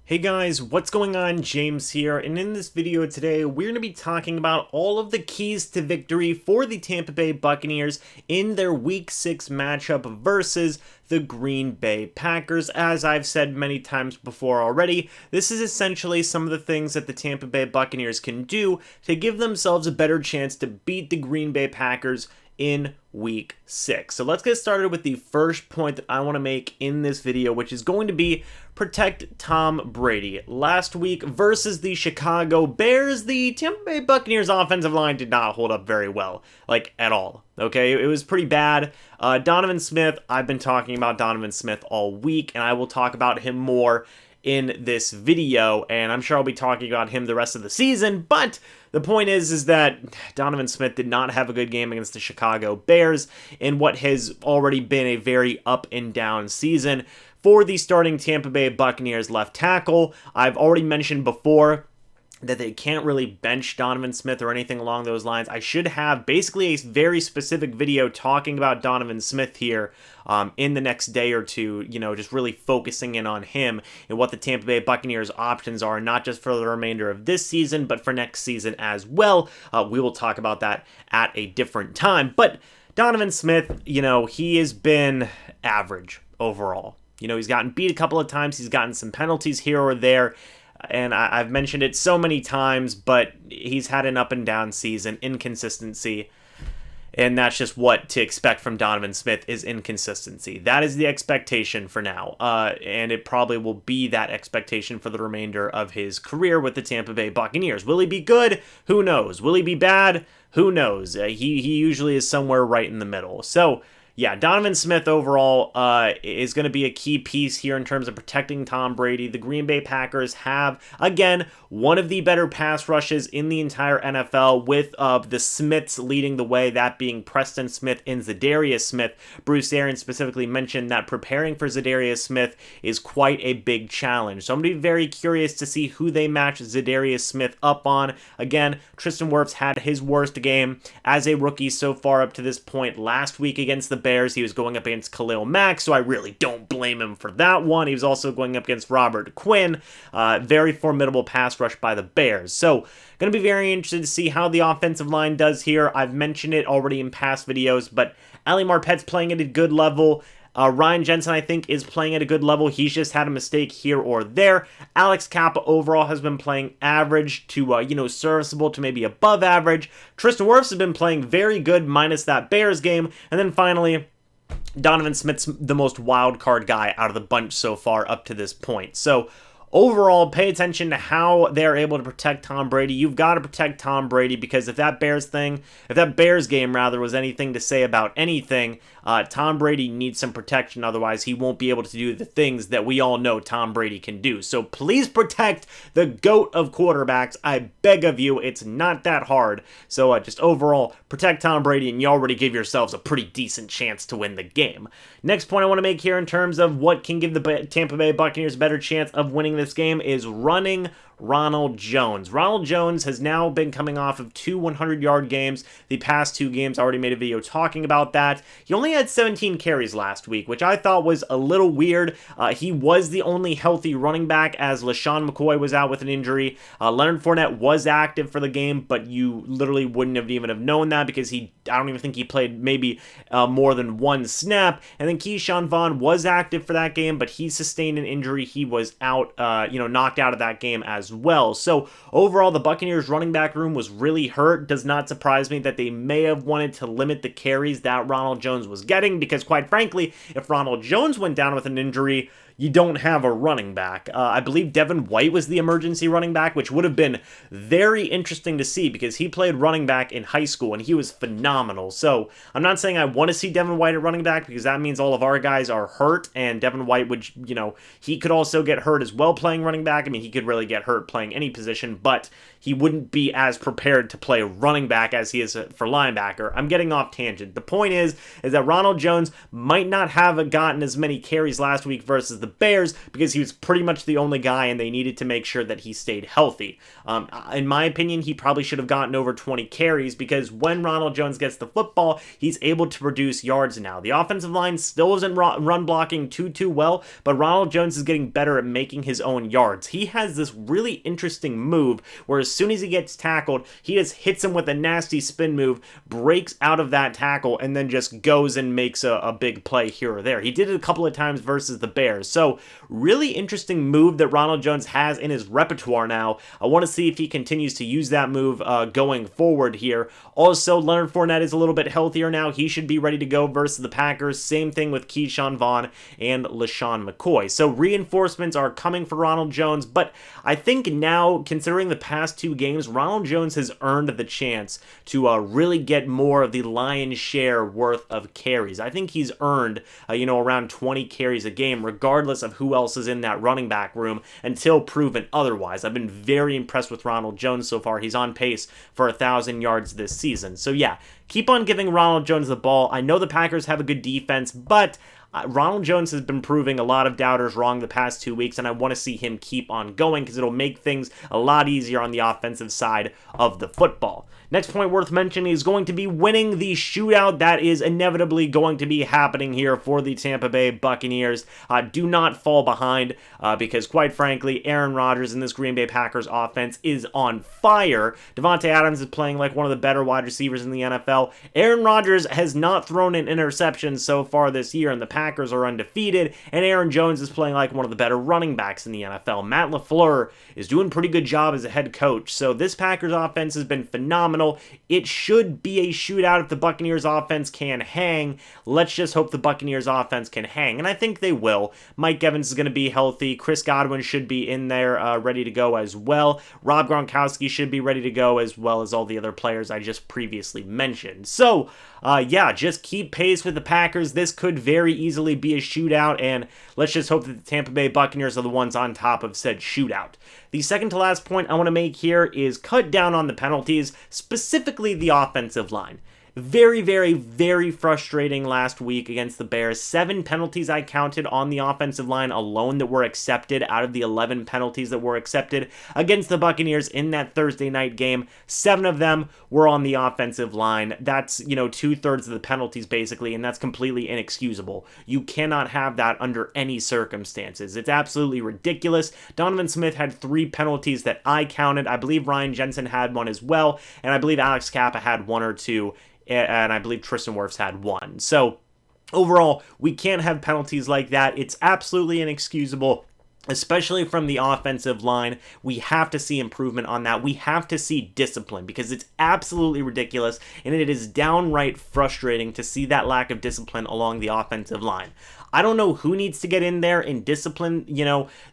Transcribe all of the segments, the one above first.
Hey guys, what's going on? James here, and in this video today, we're going to be talking about all of the keys to victory for the Tampa Bay Buccaneers in their Week 6 matchup versus the Green Bay Packers. As I've said many times before already, this is essentially some of the things that the Tampa Bay Buccaneers can do to give themselves a better chance to beat the Green Bay Packers in Week 6. So let's get started with the first point that I want to make in this video, which is going to be protect Tom Brady. Last week versus the Chicago Bears, the Tampa Bay Buccaneers offensive line did not hold up very well, like at all. Okay, it was pretty bad. Donovan Smith, I've been talking about Donovan Smith all week, and I will talk about him more in this video, and I'm sure I'll be talking about him the rest of the season, but the point is that Donovan Smith did not have a good game against the Chicago Bears in what has already been a very up and down season for the starting Tampa Bay Buccaneers left tackle. I've already mentioned before that they can't really bench Donovan Smith or anything along those lines. I should have basically a very specific video talking about Donovan Smith here in the next day or two, just really focusing in on him and what the Tampa Bay Buccaneers options are, not just for the remainder of this season, but for next season as well. We will talk about that at a different time. But Donovan Smith, he has been average overall. He's gotten beat a couple of times. He's gotten some penalties here or there. And I've mentioned it so many times, but he's had an up and down season, inconsistency. And that's just what to expect from Donovan Smith is inconsistency. That is the expectation for now. And it probably will be that expectation for the remainder of his career with the Tampa Bay Buccaneers. Will he be good? Who knows? Will he be bad? Who knows? He usually is somewhere right in the middle. So yeah, Donovan Smith overall is going to be a key piece here in terms of protecting Tom Brady. The Green Bay Packers have, again, one of the better pass rushes in the entire NFL with the Smiths leading the way, that being Preston Smith and Zadarius Smith. Bruce Arians specifically mentioned that preparing for Zadarius Smith is quite a big challenge. So I'm going to be very curious to see who they match Zadarius Smith up on. Again, Tristan Wirfs had his worst game as a rookie so far up to this point last week against the Bears. He was going up against Khalil Mack, so I really don't blame him for that one. He was also going up against Robert Quinn. Very formidable pass rush by the Bears. So, going to be very interested to see how the offensive line does here. I've mentioned it already in past videos, but Ali Marpet's playing at a good level. Ryan Jensen, I think, is playing at a good level. He's just had a mistake here or there. Alex Kappa overall has been playing average to, serviceable to maybe above average. Tristan Wirfs has been playing very good minus that Bears game. And then finally, Donovan Smith's the most wild card guy out of the bunch so far up to this point. So overall, pay attention to how they're able to protect Tom Brady. You've got to protect Tom Brady because if that Bears game was anything to say about anything, Tom Brady needs some protection. Otherwise, he won't be able to do the things that we all know Tom Brady can do. So please protect the GOAT of quarterbacks. I beg of you. It's not that hard. So just overall, protect Tom Brady, and you already give yourselves a pretty decent chance to win the game. Next point I want to make here in terms of what can give the Tampa Bay Buccaneers a better chance of winning this game is running Ronald Jones. Ronald Jones has now been coming off of 2 100-yard games. The past 2 games, I already made a video talking about that. He only had 17 carries last week, which I thought was a little weird. He was the only healthy running back as lesean McCoy was out with an injury. Leonard Fournette was active for the game, but you literally wouldn't have even have known that because I don't even think he played maybe more than 1 snap. And then Vaughn was active for that game, but he sustained an injury. He was out, knocked out of that game as well. So overall, the Buccaneers running back room was really hurt. Does not surprise me that they may have wanted to limit the carries that Ronald Jones was getting because quite frankly, if Ronald Jones went down with an injury, you don't have a running back. I believe Devin White was the emergency running back, which would have been very interesting to see because he played running back in high school and he was phenomenal. So I'm not saying I want to see Devin White at running back because that means all of our guys are hurt and Devin White would, he could also get hurt as well playing running back. I mean, he could really get hurt playing any position, but he wouldn't be as prepared to play running back as he is for linebacker. I'm getting off tangent. The point is that Ronald Jones might not have gotten as many carries last week versus the Bears because he was pretty much the only guy and they needed to make sure that he stayed healthy. In my opinion, he probably should have gotten over 20 carries because when Ronald Jones gets the football, he's able to produce yards now. The offensive line still isn't run blocking too well, but Ronald Jones is getting better at making his own yards. He has this really interesting move where as soon as he gets tackled, he just hits him with a nasty spin move, breaks out of that tackle, and then just goes and makes a big play here or there. He did it a couple of times versus the Bears. So really interesting move that Ronald Jones has in his repertoire now. I want to see if he continues to use that move going forward here. Also, Leonard Fournette is a little bit healthier now. He should be ready to go versus the Packers. Same thing with Vaughn and lesean McCoy. So reinforcements are coming for Ronald Jones, but I think now, considering the past 2 games, Ronald Jones has earned the chance to really get more of the lion's share worth of carries. I think he's earned, around 20 carries a game, regardless of who else is in that running back room, until proven otherwise. I've been very impressed with Ronald Jones so far. He's on pace for 1,000 yards this season. So yeah, keep on giving Ronald Jones the ball. I know the Packers have a good defense, but Ronald Jones has been proving a lot of doubters wrong the past 2 weeks, and I want to see him keep on going because it'll make things a lot easier on the offensive side of the football. Next point worth mentioning is going to be winning the shootout that is inevitably going to be happening here for the Tampa Bay Buccaneers. Do not fall behind because, quite frankly, Aaron Rodgers in this Green Bay Packers offense is on fire. Davante Adams is playing like one of the better wide receivers in the NFL. Aaron Rodgers has not thrown an interception so far this year, and the Packers are undefeated, and Aaron Jones is playing like one of the better running backs in the NFL. Matt LaFleur is doing a pretty good job as a head coach, so this Packers offense has been phenomenal. It should be a shootout if the Buccaneers offense can hang. Let's just hope the Buccaneers offense can hang, and I think they will. Mike Evans is going to be healthy. Chris Godwin should be in there ready to go as well. Rob Gronkowski should be ready to go as well as all the other players I just previously mentioned. So, yeah, just keep pace with the Packers. This could very easily be a shootout, and let's just hope that the Tampa Bay Buccaneers are the ones on top of said shootout. The second to last point I want to make here is cut down on the penalties, specifically the offensive line. Very, very, very frustrating last week against the Bears. 7 penalties I counted on the offensive line alone that were accepted out of the 11 penalties that were accepted against the Buccaneers in that Thursday night game. 7 of them were on the offensive line. That's, 2/3 of the penalties basically, and that's completely inexcusable. You cannot have that under any circumstances. It's absolutely ridiculous. Donovan Smith had 3 penalties that I counted. I believe Ryan Jensen had one as well, and I believe Alex Kappa had 1 or 2. And I believe Tristan Wirfs had 1. So overall, we can't have penalties like that. It's absolutely inexcusable, especially from the offensive line. We have to see improvement on that. We have to see discipline because it's absolutely ridiculous, and it is downright frustrating to see that lack of discipline along the offensive line. I don't know who needs to get in there and discipline,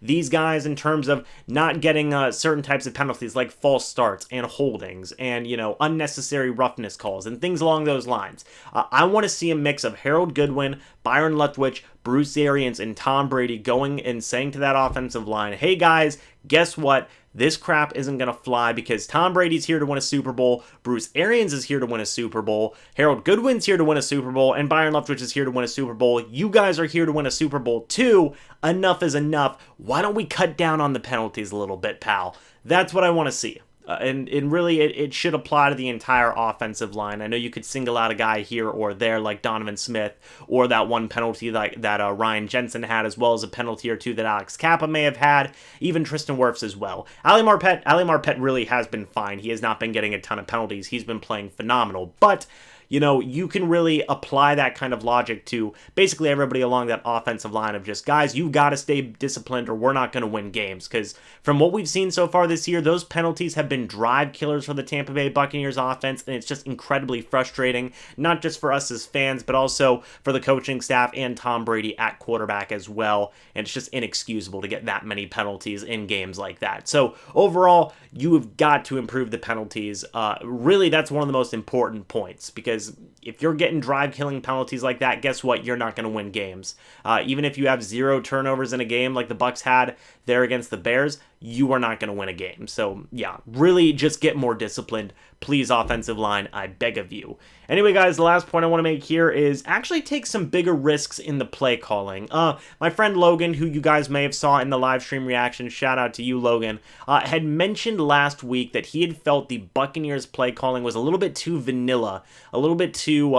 these guys in terms of not getting certain types of penalties like false starts and holdings and, unnecessary roughness calls and things along those lines. I want to see a mix of Harold Goodwin, Byron Leftwich, Bruce Arians, and Tom Brady going and saying to that offensive line, hey guys, guess what? This crap isn't going to fly because Tom Brady's here to win a Super Bowl, Bruce Arians is here to win a Super Bowl, Harold Goodwin's here to win a Super Bowl, and Byron Leftwich is here to win a Super Bowl. You guys are here to win a Super Bowl too. Enough is enough. Why don't we cut down on the penalties a little bit, pal? That's what I want to see. And really, it should apply to the entire offensive line. I know you could single out a guy here or there like Donovan Smith or that one penalty that Ryan Jensen had, as well as a penalty or 2 that Alex Kappa may have had, even Tristan Wirfs as well. Ali Marpet really has been fine. He has not been getting a ton of penalties. He's been playing phenomenal. But you can really apply that kind of logic to basically everybody along that offensive line of just, guys, you got to stay disciplined or we're not going to win games. Because from what we've seen so far this year, those penalties have been drive killers for the Tampa Bay Buccaneers offense, and it's just incredibly frustrating, not just for us as fans, but also for the coaching staff and Tom Brady at quarterback as well. And it's just inexcusable to get that many penalties in games like that. So overall, you have got to improve the penalties. Really, that's one of the most important points because because if you're getting drive-killing penalties like that, guess what? You're not going to win games. Even if you have 0 turnovers in a game like the Bucs had there against the Bears, you are not going to win a game. So, yeah, really just get more disciplined. Please, offensive line, I beg of you. Anyway, guys, the last point I want to make here is actually take some bigger risks in the play calling. My friend Logan, who you guys may have saw in the live stream reaction, shout out to you, Logan, had mentioned last week that he had felt the Buccaneers play calling was a little bit too vanilla, a little bit too,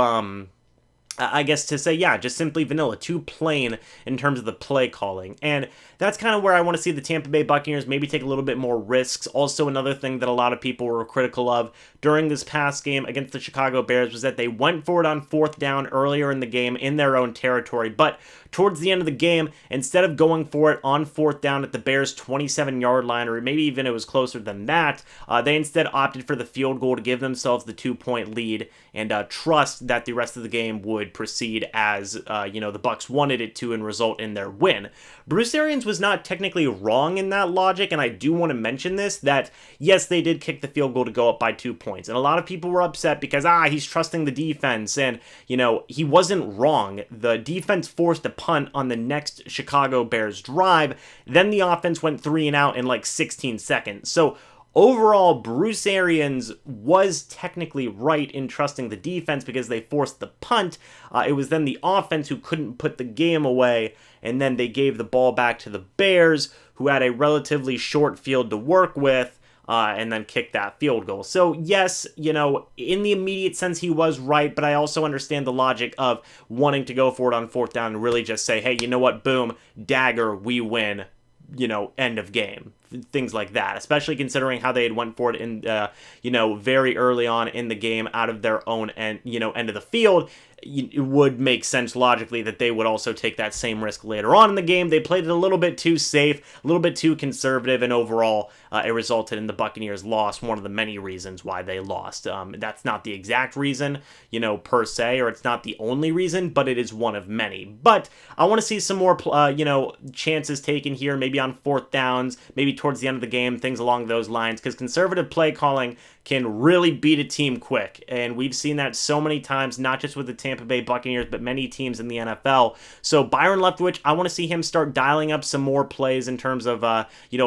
I guess to say, yeah, just simply vanilla, too plain in terms of the play calling. And that's kind of where I want to see the Tampa Bay Buccaneers maybe take a little bit more risks. Also, another thing that a lot of people were critical of during this past game against the Chicago Bears was that they went for it on 4th down earlier in the game in their own territory. But towards the end of the game, instead of going for it on 4th down at the Bears' 27-yard line, or maybe even it was closer than that, they instead opted for the field goal to give themselves the 2-point lead and trust that the rest of the game would proceed as, the Bucs wanted it to and result in their win. Bruce Arians was not technically wrong in that logic, and I do want to mention this, that yes, they did kick the field goal to go up by 2 points, and a lot of people were upset because, he's trusting the defense, and, he wasn't wrong. The defense forced a punt on the next Chicago Bears drive, then the offense went 3 and out in like 16 seconds. So overall, Bruce Arians was technically right in trusting the defense because they forced the punt. It was then the offense who couldn't put the game away, and then they gave the ball back to the Bears, who had a relatively short field to work with, and then kicked that field goal. So yes, in the immediate sense, he was right, but I also understand the logic of wanting to go for it on 4th down and really just say, hey, you know what, boom, dagger, we win, end of game. Things like that, especially considering how they had went for it in, very early on in the game out of their own end of the field. It would make sense logically that they would also take that same risk later on in the game. They played it a little bit too safe, a little bit too conservative, and overall, it resulted in the Buccaneers' loss, one of the many reasons why they lost. That's not the exact reason, per se, or it's not the only reason, but it is one of many. But I want to see some more, chances taken here, maybe on 4th downs, maybe towards the end of the game, things along those lines, because conservative play calling can really beat a team quick, and we've seen that so many times, not just with the Tampa Bay Buccaneers, but many teams in the NFL. So Byron Leftwich, I want to see him start dialing up some more plays in terms of,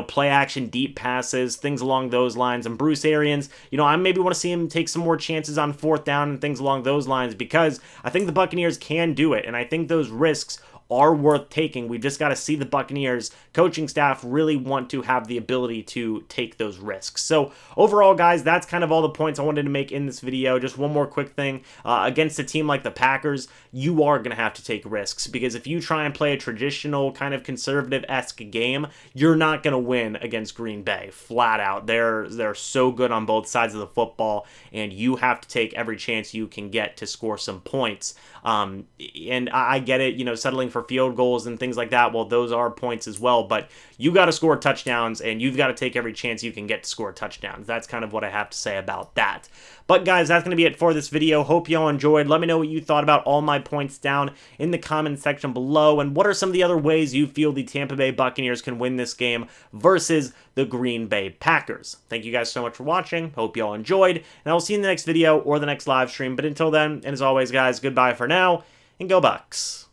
play action, deep passes, things along those lines. And Bruce Arians, I maybe want to see him take some more chances on 4th down and things along those lines, because I think the Buccaneers can do it, and I think those risks are worth taking. We've just got to see the Buccaneers coaching staff really want to have the ability to take those risks. So overall, guys, that's kind of all the points I wanted to make in this video. Just one more quick thing. Against a team like the Packers, you are going to have to take risks, because if you try and play a traditional kind of conservative-esque game, you're not going to win against Green Bay, flat out. They're so good on both sides of the football, and you have to take every chance you can get to score some points. And I get it, settling for field goals and things like that, well, those are points as well, but you got to score touchdowns, and you've got to take every chance you can get to score touchdowns. That's kind of what I have to say about that. But guys, that's going to be it for this video. Hope y'all enjoyed. Let me know what you thought about all my points down in the comment section below, and what are some of the other ways you feel the Tampa Bay Buccaneers can win this game versus the Green Bay Packers. Thank you guys so much for watching. Hope y'all enjoyed, and I will see you in the next video or the next live stream. But until then, and as always, guys, goodbye for now, and go Bucs.